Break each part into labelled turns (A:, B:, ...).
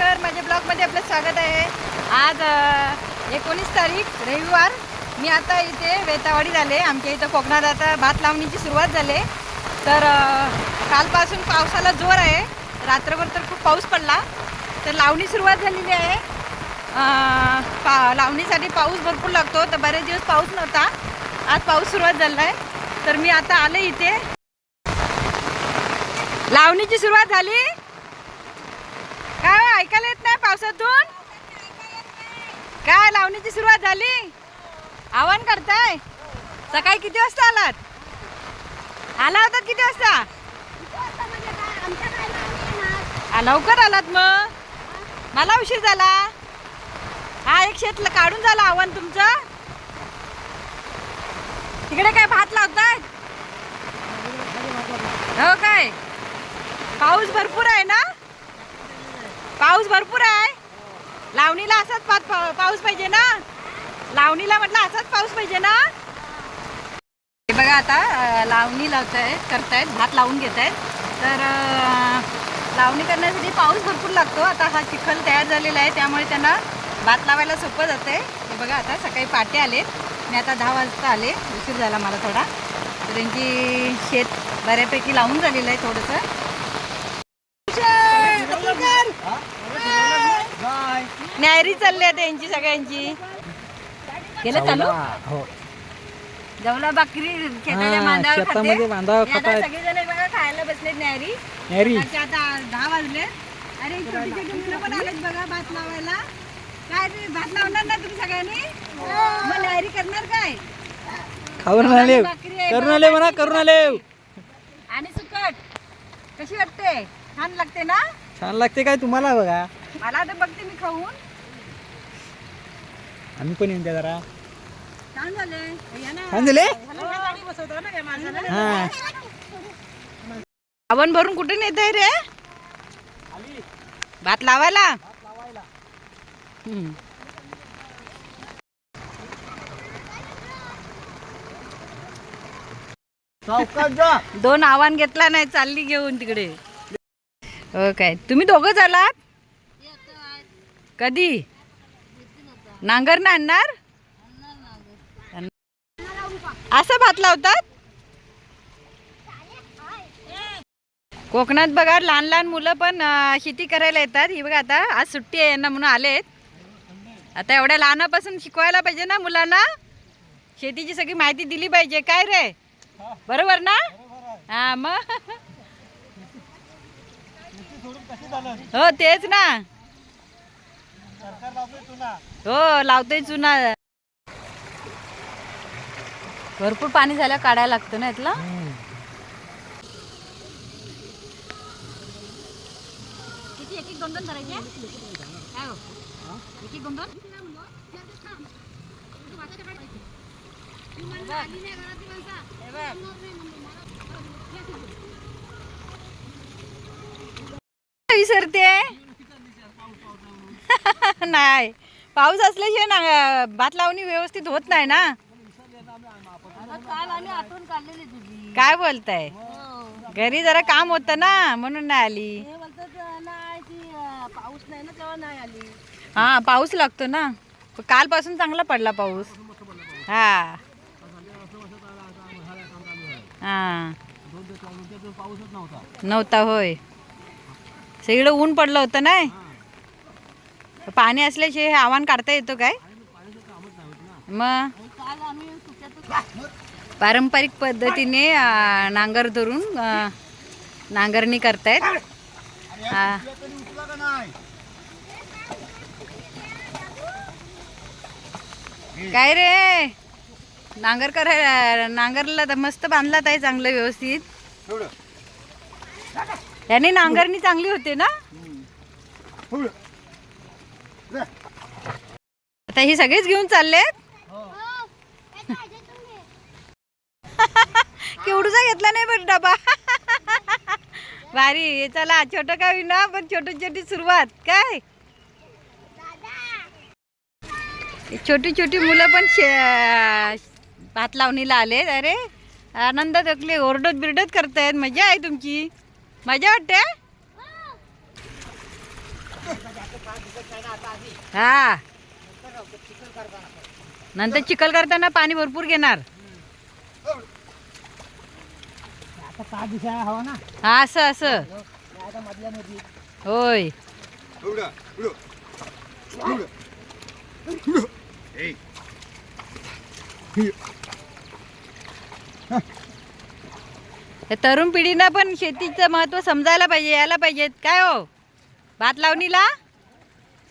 A: नमस्कार, माझ्या ब्लॉगमध्ये आपलं स्वागत आहे। आज 19 तारीख रविवार। मी आता इथे वेतावाडी झाले। आमच्या इथं कोकणात आता भात लावणीची सुरुवात झाली। तर कालपासून पावसाला जोर आहे। रात्रभर तर खूप पाऊस पडला, तर लावणी सुरुवात झालेली आहे। लावणीसाठी पाऊस भरपूर लागतो, तर बरेच दिवस पाऊस नव्हता, आज पाऊस सुरुवात झाला आहे। तर मी आता आले इथे। लावणीची सुरुवात झाली काय? ऐकायला येत नाही पावसातून? काय लावणीची सुरुवात झाली? आव्हान करताय? सकाळी किती वाजता आलात? आला होतात किती वाजता? लवकर आलात मग? मला उशीर झाला। हा एक शेत काढून झाला आव्हान तुमचं। तिकडे काय भात लावताय? हो काय? पाऊस भरपूर आहे ना? पाऊस भरपूर आहे। लावणीला असाच पाऊस पाहिजे ना? लावणीला म्हटलं असाच पाऊस पाहिजे ना? हे बघा आता लावणी लावतायत, करतायत, भात लावून घेतायत। तर लावणी करण्यासाठी पाऊस भरपूर लागतो। आता हा चिखल तयार झालेला आहे, त्यामुळे त्यांना भात लावायला सोपं जाते। हे बघा आता सकाळी पाटे आले, मी आता 10 वाजता आले, उशीर झाला मला थोडा। तर यांची शेत बऱ्यापैकी लावून झालेलं आहे थोडंसं। न्यायरी चालली आहे त्यांची सगळ्यांची। गेलं चालू
B: हो,
A: जवला बकरी खेळायला बांधावर खाते। सगळेजण बघा खायला बसलेत न्यायरी। आता 10 वाजले। अरे छोटी छोटी मुलं पण आलेत बघा भात लावायला। काय ते भात लावणार ना तुम्ही सगळ्यांनी? मग न्यायरी करणार काय?
B: करून आले म्हणा, करून आले।
A: आणि सुकट कशी वाटते? छान लागते ना?
B: छान लागते काय तुम्हाला? बघा
A: मला तर बघते मी खाऊन।
B: आम्ही पण येऊन द्या जरा।
A: छान झाले।
B: छान झाले?
A: आव्हान भरून कुठे नेत आहे रे? भात लावायला? दोन आव्हान घेतला नाही, चालली घेऊन तिकडे। हो काय? तुम्ही दोघं आलात? कधी? नांगर ना आणणार? असं भात लावतात? कोकणात बघा लहान लहान मुलं पण शेती करायला येतात। ही बघा आता आज सुट्टी आहे यांना म्हणून आलेत। आता एवढ्या लहानापासून शिकवायला पाहिजे ना मुलांना, शेतीची सगळी माहिती दिली पाहिजे। काय रे, बरोबर ना? हा मग हो तेच ना। हो लावतोय चुना। भरपूर पाणी झालं, काढायला लागतं ना इथला। किती एक एक दोन दोन करायचे? काय हो? एक एक दोन दोन? विसरते नाही, पाऊस असल्याशिवाय ना भात लावणी व्यवस्थित होत नाही ना। काय बोलताय? घरी जरा काम होतं ना, म्हणून नाही आली।
C: पाऊस नाही ना तेव्हा नाही आली।
A: हा पाऊस लागतो ना, कालपासून चांगला पडला पाऊस। हा हा नव्हता होय, सगळं ऊन पडलं होतं नाही। पाणी असल्याशिवाय हे आव्हान काढता येतो काय? मग पारंपरिक पद्धतीने नांगर धरून नांगरणी करतायत। काय रे, नांगर करायला नांगरला तर मस्त बांधलात आहे, चांगलं व्यवस्थित। याने नांगरणी चांगली होते ना। आता ही सगळेच घेऊन चाललेत। केवढूचा घेतला नाही बरं डबा। भारी, चला छोटं का विना पण छोटी छोटी सुरुवात। काय छोटी छोटी मुलं पण भात लावणीला आले। अरे आनंदात अगले ओरडत बिरडत करतायत। मजा आहे तुमची, मजा वाटते। हा नंतर चिखल करताना पाणी भरपूर घेणार.
B: आता 5 दिवसा हवा ना
A: हा असं असं
B: आता मधल्या मध्ये
A: होय. त्या तरुण पिढीनं पण शेतीचं महत्त्व समजायला पाहिजे, यायला पाहिजेत काय हो भात लावणीला.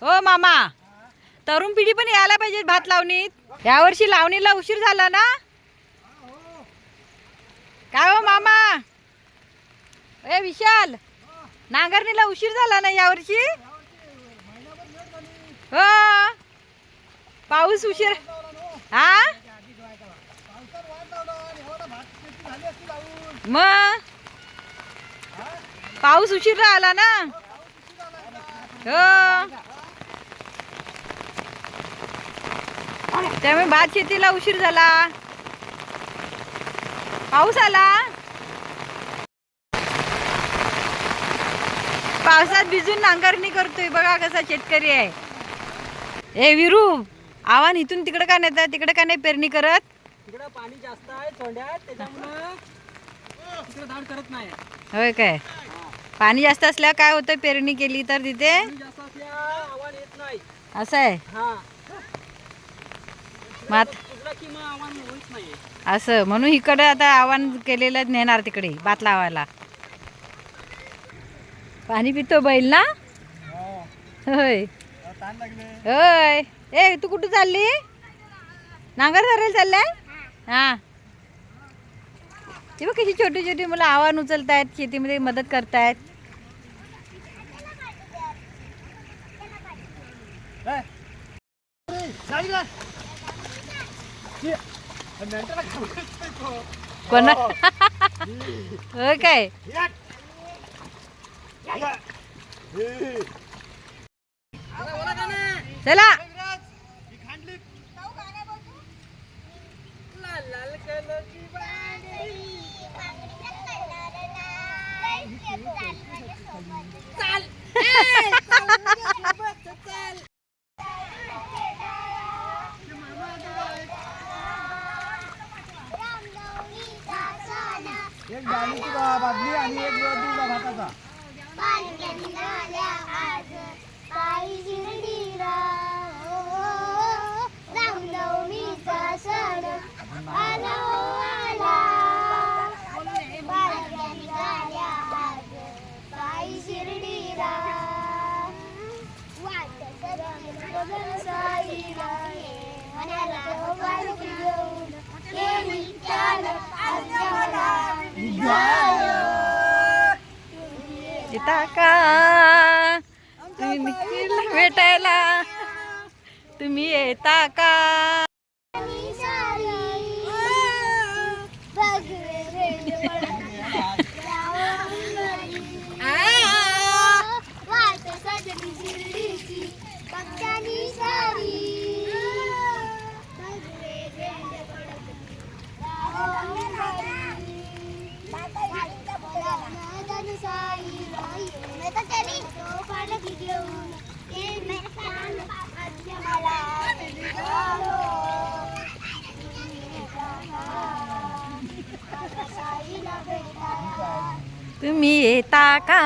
A: हो मामा, तरुण पिढी पण यायला पाहिजे भात लावणीत. यावर्षी लावणीला उशीर झाला ना काय हो मामा. ए विशाल, नांगरणीला उशीर झाला ना यावर्षी. हो पाऊस उशीर. हा मग पाऊस उशीर आला ना. हो त्यामुळे भात शेतीला उशीर झाला. पाऊस आला, पावसात भिजून नांगरणी करतोय बघा कसा शेतकरी आहे. ए विरू, आव्हान इथून तिकडे का नेतात, तिकडे का नाही पेरणी करत.
B: तिकडे पाणी जास्त आहे तोंड्यात त्याच्यामुळे तिकडे धाड करत नाही.
A: होय काय, पाणी जास्त असल्यावर काय होतं, पेरणी केली तर तिथे
B: जास्त असल्या आव्हान येत नाही.
A: असं आहे.
B: हा
A: मात
B: की मग आव्हान होत नाही.
A: असं म्हणून इकडे आता आव्हान केलेलं नेणार तिकडे भात लावायला. पाणी पितो बैल ना. होय होय. ए तू कुठं चालली, नांगर धरायला चाललाय. हा ते बघ कशी छोटी छोटी मुलं आव्हान उचलतायत, शेतीमध्ये मदत करतायत. कोण होय काय. चला
B: एक डाळीची बादली आणि एक दूध भाताचा.
A: येता का तुम्ही भेटायला, तुम्ही येता का. तुम्ही येता का.